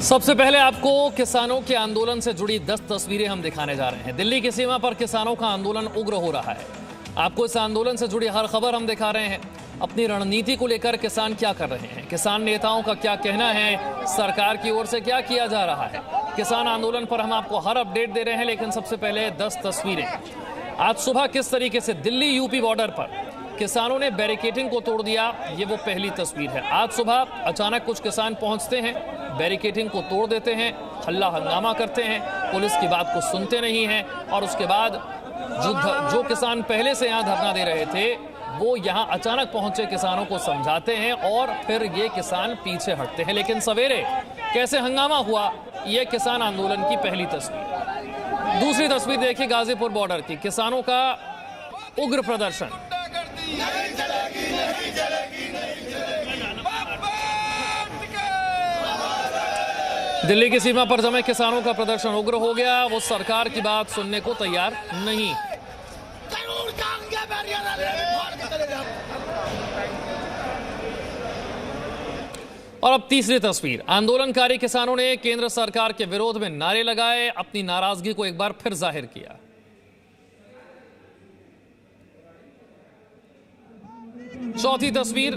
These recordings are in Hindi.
सबसे पहले आपको किसानों के आंदोलन से जुड़ी 10 तस्वीरें हम दिखाने जा रहे हैं। दिल्ली की सीमा पर किसानों का आंदोलन उग्र हो रहा है। आपको इस आंदोलन से जुड़ी हर खबर हम दिखा रहे हैं। अपनी रणनीति को लेकर किसान क्या कर रहे हैं, किसान नेताओं का क्या कहना है, सरकार की ओर से क्या किया जा रहा है। किसान आंदोलन पर हम आपको हर अपडेट दे रहे हैं, लेकिन सबसे पहले 10 तस्वीरें। आज सुबह किस तरीके से दिल्ली यूपी बॉर्डर पर किसानों ने बैरिकेडिंग को तोड़ दिया, ये वो पहली तस्वीर है। आज सुबह अचानक कुछ किसान पहुंचते हैं, बैरिकेडिंग को तोड़ देते हैं, हल्ला हंगामा करते हैं, पुलिस की बात को सुनते नहीं हैं और उसके बाद जो किसान पहले से यहां धरना दे रहे थे वो यहां अचानक पहुंचे किसानों को समझाते हैं और फिर ये किसान पीछे हटते हैं। लेकिन सवेरे कैसे हंगामा हुआ, ये किसान आंदोलन की पहली तस्वीर। दूसरी तस्वीर देखिए गाजीपुर बॉर्डर की, किसानों का उग्र प्रदर्शन। दिल्ली की सीमा पर जमे किसानों का प्रदर्शन उग्र हो गया। वो सरकार की बात सुनने को तैयार नहीं। और अब तीसरी तस्वीर, आंदोलनकारी किसानों ने केंद्र सरकार के विरोध में नारे लगाए, अपनी नाराजगी को एक बार फिर जाहिर किया। चौथी तस्वीर,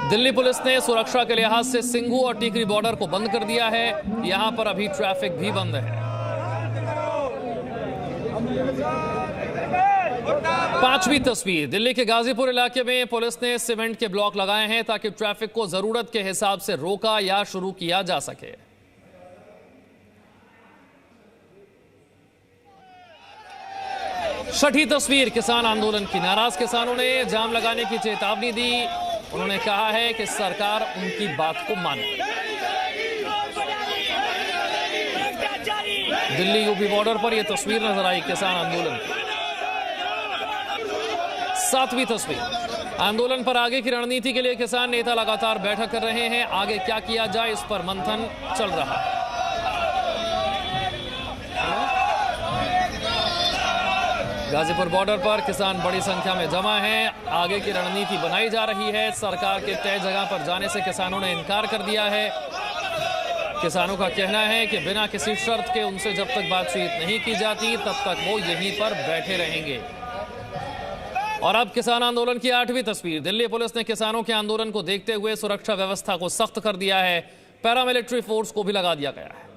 दिल्ली पुलिस ने सुरक्षा के लिहाज से सिंघू और टीकरी बॉर्डर को बंद कर दिया है। यहां पर अभी ट्रैफिक भी बंद है। पांचवी तस्वीर, दिल्ली के गाजीपुर इलाके में पुलिस ने सीमेंट के ब्लॉक लगाए हैं ताकि ट्रैफिक को जरूरत के हिसाब से रोका या शुरू किया जा सके। छठी तस्वीर, किसान आंदोलन की, नाराज किसानों ने जाम लगाने की चेतावनी दी। उन्होंने कहा है कि सरकार उनकी बात को माने। दिल्ली यूपी बॉर्डर पर यह तस्वीर नजर आई किसान आंदोलन की। सातवीं तस्वीर, आंदोलन पर आगे की रणनीति के लिए किसान नेता लगातार बैठक कर रहे हैं। आगे क्या किया जाए इस पर मंथन चल रहा है। गाजीपुर बॉर्डर पर किसान बड़ी संख्या में जमा हैं। आगे की रणनीति बनाई जा रही है। सरकार के तय जगह पर जाने से किसानों ने इनकार कर दिया है। किसानों का कहना है कि बिना किसी शर्त के उनसे जब तक बातचीत नहीं की जाती तब तक वो यहीं पर बैठे रहेंगे। और अब किसान आंदोलन की आठवीं तस्वीर, दिल्ली पुलिस ने किसानों के आंदोलन को देखते हुए सुरक्षा व्यवस्था को सख्त कर दिया है। पैरामिलिट्री फोर्स को भी लगा दिया गया है।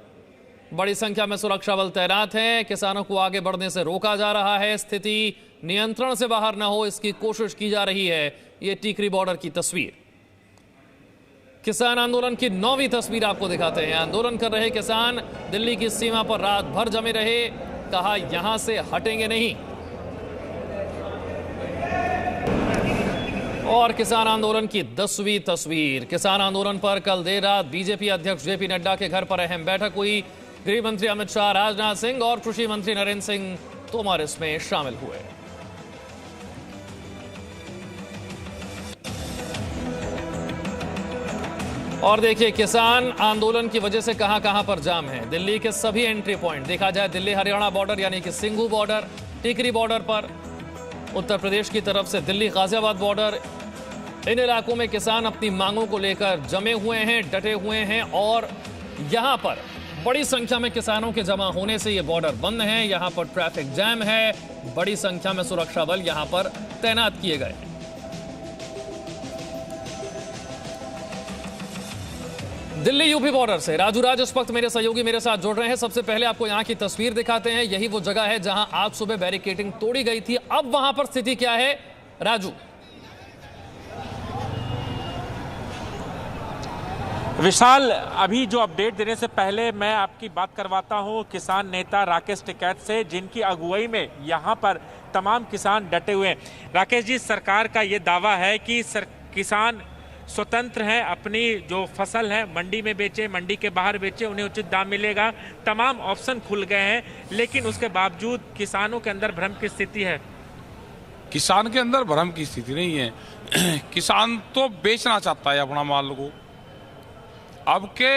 बड़ी संख्या में सुरक्षा बल तैनात हैं। किसानों को आगे बढ़ने से रोका जा रहा है। स्थिति नियंत्रण से बाहर न हो इसकी कोशिश की जा रही है। ये टीकरी बॉर्डर की तस्वीर। किसान आंदोलन की 9वीं तस्वीर आपको दिखाते हैं। आंदोलन कर रहे किसान दिल्ली की सीमा पर रात भर जमे रहे, कहा यहां से हटेंगे नहीं। और किसान आंदोलन की 10वीं तस्वीर, किसान आंदोलन पर कल देर रात बीजेपी अध्यक्ष जेपी नड्डा के घर पर अहम बैठक हुई। गृह मंत्री अमित शाह, राजनाथ सिंह और कृषि मंत्री नरेंद्र सिंह तोमर इसमें शामिल हुए। और देखिए किसान आंदोलन की वजह से कहां पर जाम है। दिल्ली के सभी एंट्री पॉइंट, देखा जाए दिल्ली हरियाणा बॉर्डर यानी कि सिंघू बॉर्डर, टिकरी बॉर्डर पर, उत्तर प्रदेश की तरफ से दिल्ली गाजियाबाद बॉर्डर, इन इलाकों में किसान अपनी मांगों को लेकर जमे हुए हैं, डटे हुए हैं। और यहां पर बड़ी संख्या में किसानों के जमा होने से ये बॉर्डर बंद है। यहां पर ट्रैफिक जैम है। बड़ी संख्या में सुरक्षा बल यहां पर तैनात किए गए हैं। दिल्ली यूपी बॉर्डर से राजू राज इस वक्त मेरे सहयोगी मेरे साथ जुड़ रहे हैं। सबसे पहले आपको यहां की तस्वीर दिखाते हैं। यही वो जगह है जहां आज सुबह बैरिकेडिंग तोड़ी गई थी। अब वहां पर स्थिति क्या है राजू? विशाल, अभी जो अपडेट देने से पहले मैं आपकी बात करवाता हूं किसान नेता राकेश टिकैत से, जिनकी अगुवाई में यहां पर तमाम किसान डटे हुए हैं। राकेश जी, सरकार का ये दावा है कि किसान स्वतंत्र हैं, अपनी जो फसल है मंडी में बेचे, मंडी के बाहर बेचे, उन्हें उचित दाम मिलेगा। तमाम ऑप्शन खुल गए हैं, लेकिन उसके बावजूद किसानों के अंदर भ्रम की स्थिति है। किसान के अंदर भ्रम की स्थिति नहीं है। किसान तो बेचना चाहता है अपना माल को। अब के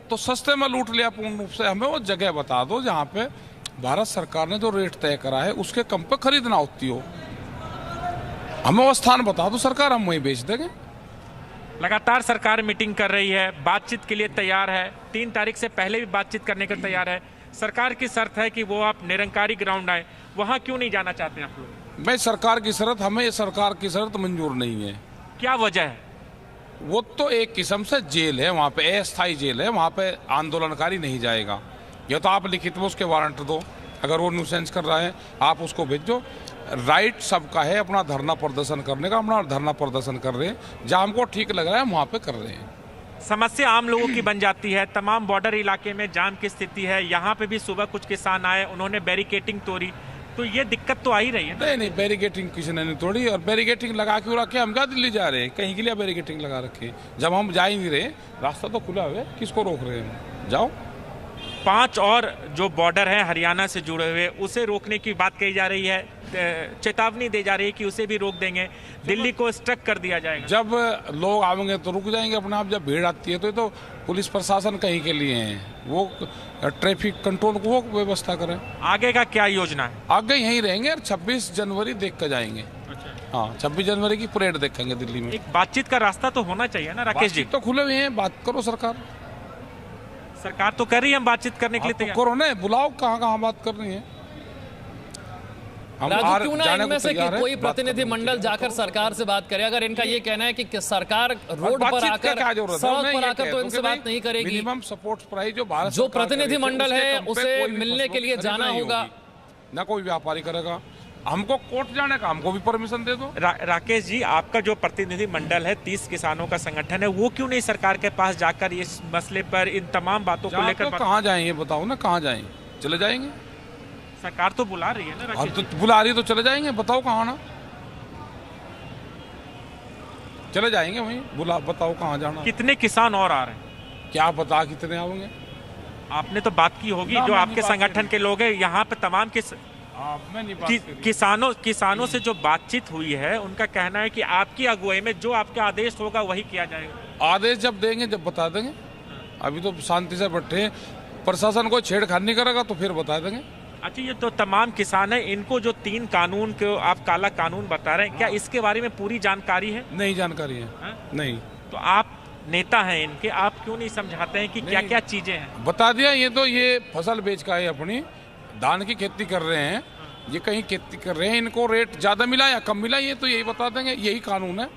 तो सस्ते में लूट लिया पूर्ण रूप से। हमें वो जगह बता दो जहाँ पे भारत सरकार ने जो रेट तय करा है उसके कम पे खरीदना होती हो। हमें वो स्थान बता दो सरकार, हम वहीं बेच देंगे। लगातार सरकार मीटिंग कर रही है, बातचीत के लिए तैयार है, 3 तारीख से पहले भी बातचीत करने के तैयार है। सरकार की शर्त है कि वो आप निरंकारी ग्राउंड आए, वहाँ क्यों नहीं जाना चाहते आप लोग? भाई सरकार की शर्त, हमें सरकार की शर्त मंजूर नहीं है। क्या वजह है? वो तो एक किस्म से जेल है, वहाँ पे अस्थायी जेल है, वहाँ पे आंदोलनकारी नहीं जाएगा। या तो आप लिखित में उसके वारंट दो, अगर वो न्यूसेंस कर रहा है आप उसको भेजो। राइट सबका है अपना धरना प्रदर्शन करने का, अपना धरना प्रदर्शन कर रहे हैं, जहाँ हमको ठीक लग रहा है वहाँ पे कर रहे हैं। समस्या आम लोगों की बन जाती है, तमाम बॉर्डर इलाके में जाम की स्थिति है। यहाँ पे भी सुबह कुछ किसान आए, उन्होंने बैरिकेटिंग तोड़ी, तो ये दिक्कत तो आ ही रही है ना? नहीं, बैरिकेटिंग किसी ने नहीं तोड़ी, और बैरिकेटिंग लगा के रखे, हम क्या दिल्ली जा रहे हैं? कहीं के लिए बैरिकेटिंग लगा रखे? जब हम जा ही नहीं रहे, रास्ता तो खुला हुआ है, किसको रोक रहे हैं? जाओ। 5 और जो बॉर्डर है हरियाणा से जुड़े हुए, उसे रोकने की बात कही जा रही है, चेतावनी दी जा रही है कि उसे भी रोक देंगे, दिल्ली को स्ट्रक कर दिया जाएगा। जब लोग आएंगे तो रुक जाएंगे अपने आप, जब भीड़ आती है तो ये तो पुलिस प्रशासन कहीं के लिए है, वो ट्रैफिक कंट्रोल को वो व्यवस्था करें। आगे का क्या योजना है? आगे यहीं रहेंगे और 26 जनवरी देख कर जाएंगे। हाँ, 26 जनवरी की परेड देखेंगे दिल्ली में। एक बातचीत का रास्ता तो होना चाहिए ना राकेश जी? तो खुले हुए हैं, बात करो। सरकार तो कर रही है, हम बातचीत करने के लिए तैयार। करो ना, बुलाओ, कहाँ बात कर रही है। राजू, क्यों ना इनमें से कि कोई प्रतिनिधि मंडल जाकर सरकार से बात करे? अगर इनका ये कहना है कि सरकार रोड पर आकर, सड़क पर आकर तो इनसे बात नहीं करेगी, मिनिमम सपोर्ट प्राइस जो भारत जो प्रतिनिधि मंडल है उसे मिलने के लिए जाना होगा, ना कोई व्यापारी करेगा। हमको कोर्ट जाने का, हमको भी परमिशन दे दो। राकेश जी, आपका जो प्रतिनिधि मंडल है, 30 किसानों का संगठन है, वो क्यों नहीं सरकार के पास जाकर इस मसले पर, इन तमाम बातों को लेकर? कहाँ जाएंगे बताओ ना, कहाँ जाएंगे? चले जाएंगे, सरकार तो बुला रही है ना राकेश जी? तो बुला रही तो चले जाएंगे, बताओ कहाँ ना, चले जाएंगे वहीं, बताओ कहाँ जाना। कितने किसान और आ रहे हैं? क्या पता कितने आओगे? आपने तो बात की होगी, जो आपके संगठन के लोग हैं यहाँ पे, तमाम किसानों से जो बातचीत हुई है, उनका कहना है कि आपकी अगुवाई में जो आपका आदेश होगा वही किया जाएगा। आदेश जब देंगे, जब बता देंगे। अभी तो शांति से बैठे हैं, प्रशासन को छेड़खानी नहीं करेगा तो फिर बता देंगे। अच्छा, ये तो तमाम किसान है, इनको जो 3 कानून को आप काला कानून बता रहे हैं, क्या इसके बारे में पूरी जानकारी है? नहीं जानकारी है। नहीं। तो आप नेता हैं इनके, आप क्यों नहीं समझाते हैं कि क्या क्या चीजें हैं? बता दिया, ये फसल बेच का है, अपनी धान की खेती कर रहे हैं, ये कहीं खेती कर रहे हैं, इनको रेट ज्यादा मिला या कम मिला, ये तो यही बता देंगे। यही कानून है,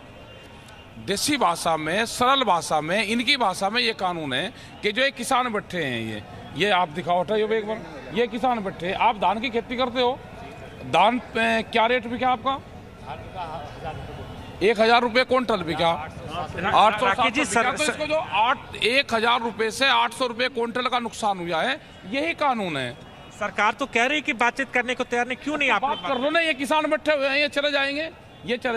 देसी भाषा में, सरल भाषा में, इनकी भाषा में ये कानून है कि जो एक किसान बैठे हैं, ये आप दिखाओ एक बार, ये किसान बैठे, आप धान की खेती करते हो, धान क्या रेट बिका आपका? 1000 रुपये क्विंटल बिका, 800 जी सर, तो इसको जो 1000 रुपये से 800 रुपये क्विंटल का नुकसान हुआ है, यही कानून है। सरकार तो कह रही कि बातचीत करने को तैयार नहीं, क्यों नहीं आप बात कर लो ना? ये किसान बैठे हुए हैं, ये चले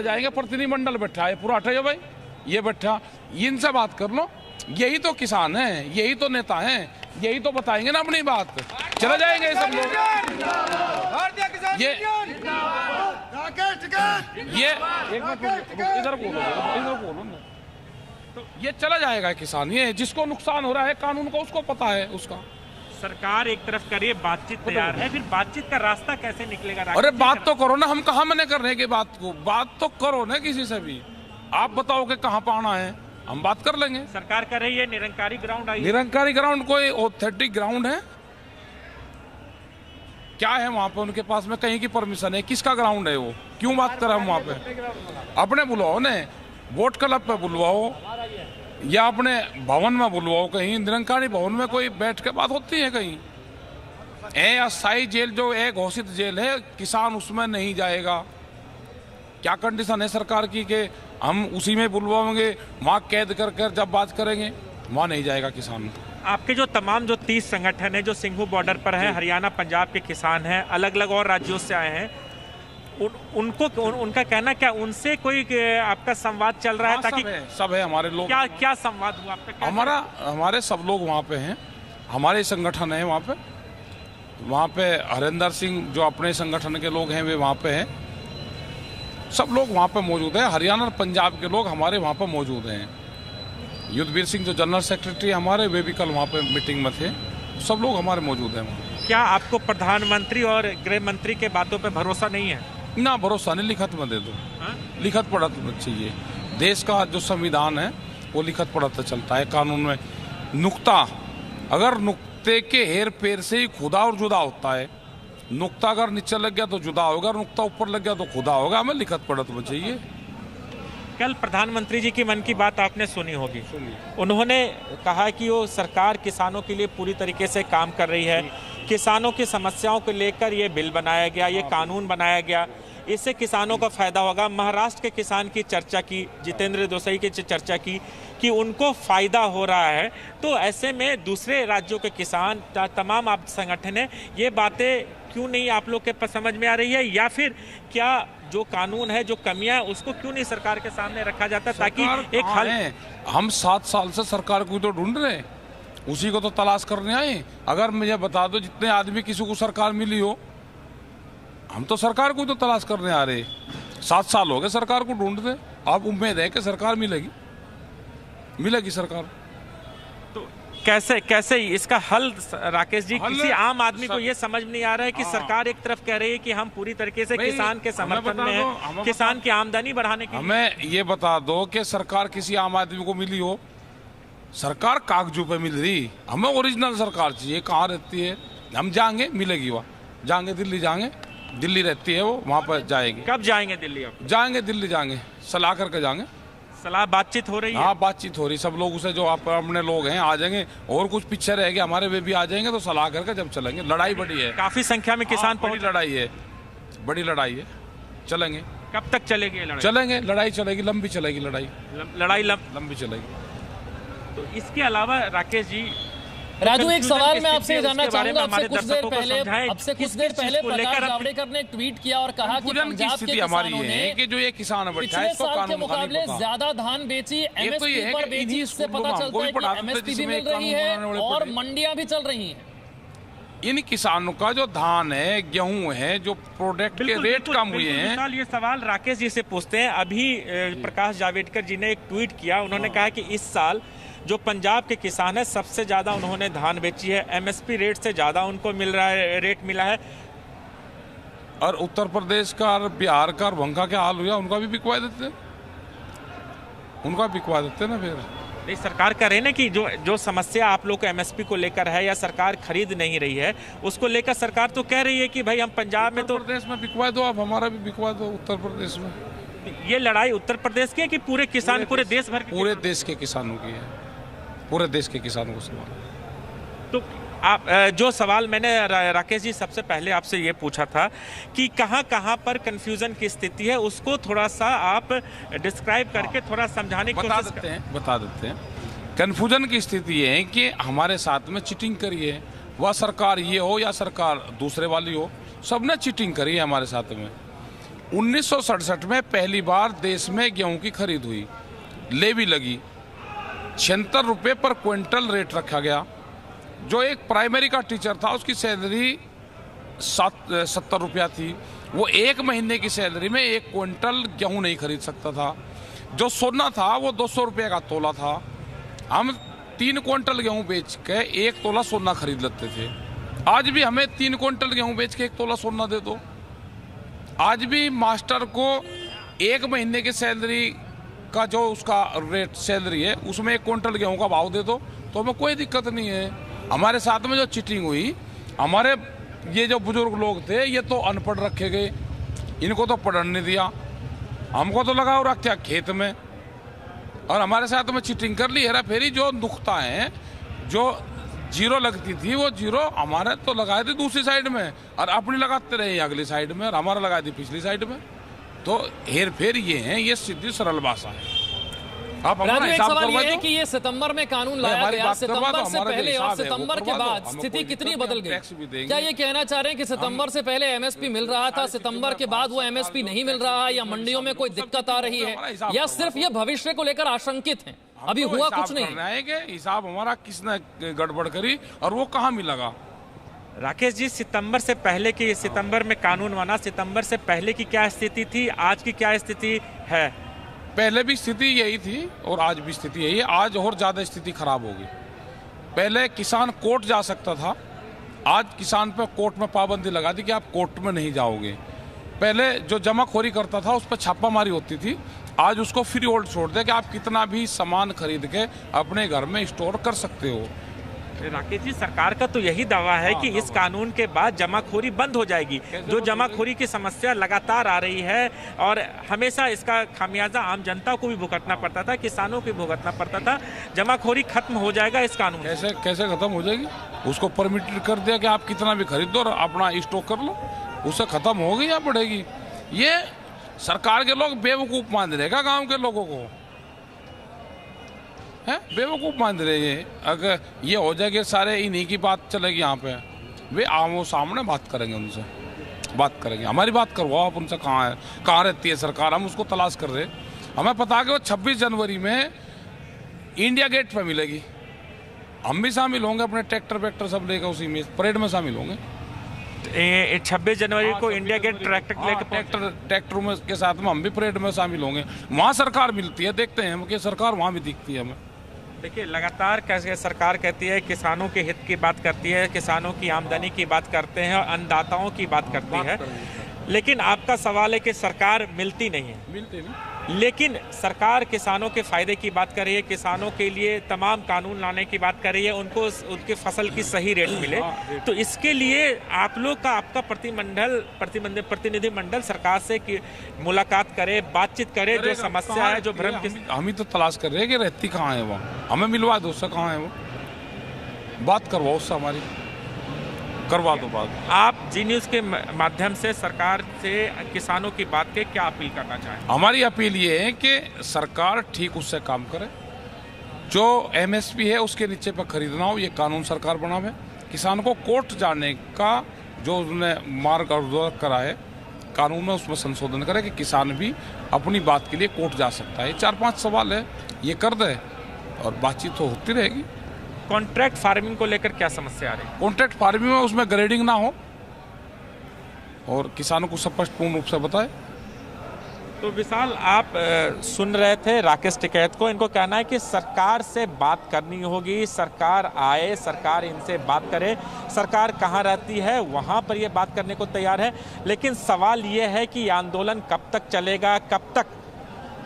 जाएंगे, प्रतिनिधि मंडल बैठा है पूरा, हटाइए भाई, ये बैठा, इनसे बात कर लो। यही तो किसान हैं, यही तो नेता हैं, यही तो बताएंगे ना अपनी बात। चले जाएंगे ये सब लोग, इधर बोलो ना, तो ये चला जाएगा किसान। ये जिसको नुकसान हो रहा है कानून को, उसको पता है उसका। सरकार एक तरफ करिए, बातचीत तैयार है, फिर बातचीत का रास्ता कैसे निकलेगा? अरे बात तो करो ना, हम कहाँ मना कर रहे हैं कि बात को, बात तो करो ना किसी से भी। आप बताओ कि कहाँ पाना है, हम बात कर लेंगे। सरकार कह रही है Nirankari ground I. Nirankari ground कोई ऑथेंटिक ग्राउंड है क्या है? वहाँ पे उनके पास में कहीं की परमिशन है? किसका ग्राउंड है वो? क्यों बात कर रहे हम वहाँ पे? अपने बुलाओ ने, वोट क्लब पे बुलवाओ या अपने भवन में बुलवाओ, कहीं निरंकारी भवन में कोई बैठ के बात होती है कहीं? अस्थायी जेल जो है, घोषित जेल है, किसान उसमें नहीं जाएगा। क्या कंडीशन है सरकार की कि हम उसी में बुलवाएंगे, वहाँ कैद कर जब बात करेंगे, वहाँ नहीं जाएगा किसान। आपके जो तमाम जो 30 संगठन है जो सिंघू बॉर्डर पर है, हरियाणा पंजाब के किसान हैं, अलग अलग और राज्यों से आए हैं, उनका कहना क्या, उनसे कोई आपका संवाद चल रहा है? ताकि सब है हमारे लोग। क्या संवाद हुआ आपका? हमारे सब लोग वहाँ पे हैं, हमारे संगठन है वहाँ पे हरिंदर सिंह जो अपने संगठन के लोग हैं वे वहाँ पे हैं, सब लोग वहाँ पे मौजूद हैं। हरियाणा और पंजाब के लोग हमारे वहाँ पे मौजूद हैं। युद्धवीर सिंह जो जनरल सेक्रेटरी हमारे, वे भी कल वहाँ पे मीटिंग में थे। सब लोग हमारे मौजूद हैं वहाँ। क्या आपको प्रधानमंत्री और गृह मंत्री के बातों पे भरोसा नहीं है? ना, भरोसा नहीं, लिखत में दे दो। लिखत पढ़ा तो चाहिए। देश का जो संविधान है वो लिखत पढ़त चलता है कानून में। नुक्ता, अगर नुक्ते के हेर फेर से ही खुदा और जुदा होता है, नुक्ता अगर नीचे लग गया तो जुदा होगा, नुक्ता ऊपर लग गया तो खुदा होगा। हमें लिखत पढ़त में चाहिए। कल प्रधानमंत्री जी की मन की बात आपने सुनी होगी, उन्होंने कहा कि वो सरकार किसानों के लिए पूरी तरीके से काम कर रही है, किसानों की समस्याओं को लेकर ये बिल बनाया गया, ये कानून बनाया गया, इससे किसानों का फायदा होगा। महाराष्ट्र के किसान की चर्चा की, जितेंद्र देसाई की चर्चा की कि उनको फायदा हो रहा है। तो ऐसे में दूसरे राज्यों के किसान, तमाम आप संगठन है, ये बातें क्यों नहीं आप लोग के पास समझ में आ रही है, या फिर क्या जो कानून है, जो कमियां है, उसको क्यों नहीं सरकार के सामने रखा जाता ताकि एक हल। हम 7 साल से सरकार को तो ढूंढ रहे हैं, उसी को तो तलाश करने आए। अगर मुझे बता दो जितने आदमी किसी को सरकार मिली हो, हम तो सरकार को तो तलाश करने आ रहे। 7 साल हो गए सरकार को ढूंढते। अब उम्मीद है कि सरकार मिलेगी सरकार। तो कैसे इसका हल राकेश जी, किसी आम आदमी को ये समझ नहीं आ रहा है कि सरकार एक तरफ कह रही है कि हम पूरी तरीके से किसान के समर्थन में हैं, किसान की आमदनी बढ़ाने के लिए। हमें ये बता दो कि सरकार किसी आम आदमी को मिली हो? सरकार कागजों पे मिल रही, हमें ओरिजिनल सरकार चाहिए। कहाँ रहती है? हम जाएंगे, मिलेगी वहाँ। जाएंगे दिल्ली, जाएंगे दिल्ली रहती है वो, वहाँ पर जाएंगे। कब जाएंगे दिल्ली? आप जाएंगे दिल्ली, जाएंगे सलाह करके जाएंगे। सलाह बातचीत हो रही है? हाँ, बातचीत हो रही, सब लोग उसे जो आप अपने लोग हैं आ जाएंगे, और कुछ पीछे रह गए हमारे वे भी आ जाएंगे। तो सलाह करके जब चलेंगे। लड़ाई बड़ी है, काफी संख्या में किसान पहुंच। लड़ाई है, बड़ी लड़ाई है, चलेंगे। कब तक चलेगी लड़ाई? चलेंगे, लड़ाई चलेगी, लंबी चलेगी लड़ाई, लंबी चलेगी। तो इसके अलावा राकेश जी, राजू, एक सवाल मैं आपसे जानना चाहूंगा। आपसे कुछ देर पहले प्रकाश जावड़ेकर ने ट्वीट किया और कहा कि पंजाब के किसानों ने कि जो ये किसान पिछले साल के मुकाबले ज्यादा धान बेची, एमएसपी पर बेची। इससे पता चलता है कि एमएसपी भी मिल रही है और मंडियां भी चल रही हैं। इन किसानों का जो धान है, गेहूं है, जो प्रोडक्ट के रेट कम हुए हैं। ये सवाल राकेश जी से पूछते हैं। अभी प्रकाश जावड़ेकर जी ने एक ट्वीट किया, उन्होंने कहा कि इस साल जो पंजाब के किसान है सबसे ज्यादा उन्होंने धान बेची है, एमएसपी रेट से ज्यादा उनको मिल रहा है, रेट मिला है। और उत्तर प्रदेश का और बिहार का और वंका क्या हाल हुआ, उनका भी बिकवा देते, ना। फिर नहीं, सरकार कह रही है ना कि जो समस्या आप लोग को एमएसपी को लेकर है या सरकार खरीद नहीं रही है, उसको लेकर सरकार तो कह रही है कि भाई हम पंजाब में, तो प्रदेश में बिकवा दो, आप हमारा भी बिकवा दो उत्तर प्रदेश में। ये लड़ाई उत्तर प्रदेश की है कि पूरे किसान, पूरे देश भर के? पूरे देश के किसानों की है, पूरे देश के किसानों को सवाल। तो आप जो सवाल मैंने राकेश जी सबसे पहले आपसे ये पूछा था कि कहाँ पर कंफ्यूजन की स्थिति है, उसको थोड़ा सा आप डिस्क्राइब करके थोड़ा समझाने की कोशिश बता देते हैं। कंफ्यूजन की स्थिति ये है कि हमारे साथ में चीटिंग करी है, वह सरकार ये हो या सरकार दूसरे वाली हो, सबने चीटिंग करी है हमारे साथ में। 1967 में पहली बार देश में गेहूं की खरीद हुई, लेवी लगी, 76 रुपये पर क्विंटल रेट रखा गया। जो एक प्राइमरी का टीचर था उसकी सैलरी 70 रुपया थी, वो 1 महीने की सैलरी में 1 क्विंटल गेहूं नहीं खरीद सकता था। जो सोना था वो 200 रुपये का तोला था। हम 3 क्विंटल गेहूं बेच के 1 तोला सोना खरीद लेते थे। आज भी हमें 3 क्विंटल गेहूं बेच के 1 तोला सोना दे दो। आज भी मास्टर को 1 महीने की सैलरी का जो उसका रेट सैलरी है उसमें 1 क्विंटल गेहूं का भाव दे दो, तो हमें कोई दिक्कत नहीं है। हमारे साथ में जो चीटिंग हुई, हमारे ये जो बुजुर्ग लोग थे ये तो अनपढ़ रखे गए, इनको तो पढ़ने नहीं दिया, हमको तो लगा रख क्या खेत में, और हमारे साथ में चीटिंग कर ली। हेरा फेरी जो नुकता है, जो जीरो लगती थी वो जीरो हमारे तो लगाए थे दूसरी साइड में, और अपनी लगाते रहे अगली साइड में, और हमारा लगाए थे पिछली साइड में। तो हेर फेर ये है, ये सीधी सरल भाषा है। राजू, एक सवाल ये है कि ये सितंबर में कानून लाया गया, सितंबर से पहले और सितंबर के बाद स्थिति कितनी बदल गई? क्या ये कहना चाह रहे हैं कि सितंबर से पहले एमएसपी मिल रहा था, सितंबर के बाद वो एमएसपी नहीं मिल रहा है, या मंडियों में कोई दिक्कत आ रही है, या सिर्फ ये भविष्य को लेकर आशंकित हैं, अभी हुआ कुछ नहीं? हिसाब हमारा किसने गड़बड़ करी और वो कहाँ मिलेगा? राकेश जी, सितंबर से पहले की, सितंबर में कानून बना, सितंबर से पहले की क्या स्थिति थी, आज की क्या स्थिति है? पहले भी स्थिति यही थी और आज भी स्थिति यही है। आज और ज़्यादा स्थिति खराब होगी। पहले किसान कोर्ट जा सकता था, आज किसान पे कोर्ट में पाबंदी लगा दी कि आप कोर्ट में नहीं जाओगे। पहले जो जमाखोरी करता था उस पर छापामारी होती थी, आज उसको फ्री होल्ड छोड़ दे कि आप कितना भी सामान खरीद के अपने घर में स्टोर कर सकते हो। राकेश जी, सरकार का तो यही दावा है कि इस कानून के बाद जमाखोरी बंद हो जाएगी। जो जमाखोरी की समस्या लगातार आ रही है और हमेशा इसका खामियाजा आम जनता को भी भुगतना पड़ता था, किसानों को भी भुगतना पड़ता था, जमाखोरी खत्म हो जाएगा इस कानून कैसे कैसे खत्म हो जाएगी? उसको परमिटेड कर दिया कि आप कितना भी खरीद दो और अपना स्टॉक कर लो, उससे खत्म होगी या बढ़ेगी? ये सरकार के लोग बेवकूफ मान रहेगा, गाँव के लोगों को है बेवकूफ़ मान रहे हैं। अगर ये हो जाएगा सारे इन्हीं की बात चलेगी यहाँ पे, वे आमो सामने बात करेंगे, उनसे बात करेंगे। हमारी बात करवाओ आप उनसे, कहाँ है, कहाँ रहती है सरकार, हम उसको तलाश कर रहे हैं। हमें पता है कि वो 26 जनवरी में इंडिया गेट पे मिलेगी, हम भी शामिल होंगे, अपने ट्रैक्टर वैक्टर सब लेकर उसी में परेड में शामिल होंगे। 26 जनवरी को इंडिया गेट ट्रैक्टरों में के साथ में हम भी परेड में शामिल होंगे। वहाँ सरकार मिलती है, देखते हैं हम कि सरकार वहाँ भी दिखती है हमें। देखिए, लगातार कैसे सरकार कहती है किसानों के हित की बात करती है, किसानों की आमदनी की बात करते हैं और अन्नदाताओं की बात करती है, लेकिन आपका सवाल है कि सरकार मिलती नहीं है। मिलते नहीं, लेकिन सरकार किसानों के फायदे की बात कर रही है, किसानों के लिए तमाम कानून लाने की बात कर रही है, उनको उनके फसल की सही रेट मिले। तो इसके लिए आप लोग का आपका प्रतिनिधिमंडल सरकार से मुलाकात करे, बातचीत करे, जो समस्या है, जो भ्रम, हम ही तो तलाश कर रहे हैं कि रहती कहाँ है, वहाँ हमें मिलवा दो, उससे कहाँ है वो, बात करवाओ उससे, हमारी करवा दो बात। आप जी न्यूज़ के माध्यम से सरकार से किसानों की बात के क्या अपील करना चाहें? हमारी अपील ये है कि सरकार ठीक उससे काम करे, जो MSP है उसके नीचे पर खरीदना हो, ये कानून सरकार बनावे। किसान को कोर्ट जाने का जो उसने मार्ग अवरोध करा है कानून में, उसमें संशोधन करे कि किसान भी अपनी बात के लिए कोर्ट जा सकता है। 4-5 सवाल है, ये कर दे और बातचीत तो होती रहेगी। कॉन्ट्रैक्ट फार्मिंग को लेकर क्या समस्या आ रही है? कॉन्ट्रैक्ट फार्मिंग में उसमें ग्रेडिंग ना हो और किसानों को स्पष्ट पूर्ण रूप से बताए। तो विशाल, आप सुन रहे थे राकेश टिकैत को, इनको कहना है कि सरकार से बात करनी होगी, सरकार आए, सरकार इनसे बात करे। सरकार कहाँ रहती है वहाँ पर ये बात करने को तैयार है, लेकिन सवाल ये है कि आंदोलन कब तक चलेगा, कब तक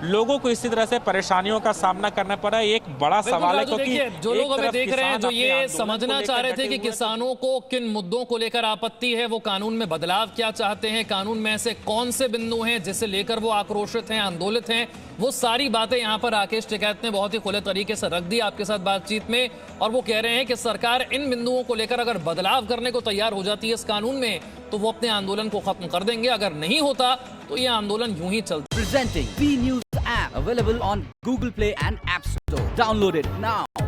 लोगों को इसी तरह से परेशानियों का सामना करना पड़ा, एक बड़ा सवाल है। क्योंकि जो लोग हमें देख रहे हैं, जो ये समझना चाह रहे थे कि किसानों को किन मुद्दों को लेकर आपत्ति है, वो कानून में बदलाव क्या चाहते हैं, कानून में ऐसे कौन से बिंदु हैं जिसे लेकर वो आक्रोशित हैं, आंदोलित हैं, वो सारी बातें यहाँ पर राकेश टिकैत ने बहुत ही खुले तरीके से रख दी आपके साथ बातचीत में। और वो कह रहे हैं कि सरकार इन बिंदुओं को लेकर अगर बदलाव करने को तैयार हो जाती है इस कानून में, तो वो अपने आंदोलन को खत्म कर देंगे। अगर नहीं होता तो ये आंदोलन यूं ही चलता। Presenting B News app available on Google Play and App Store. Download it now.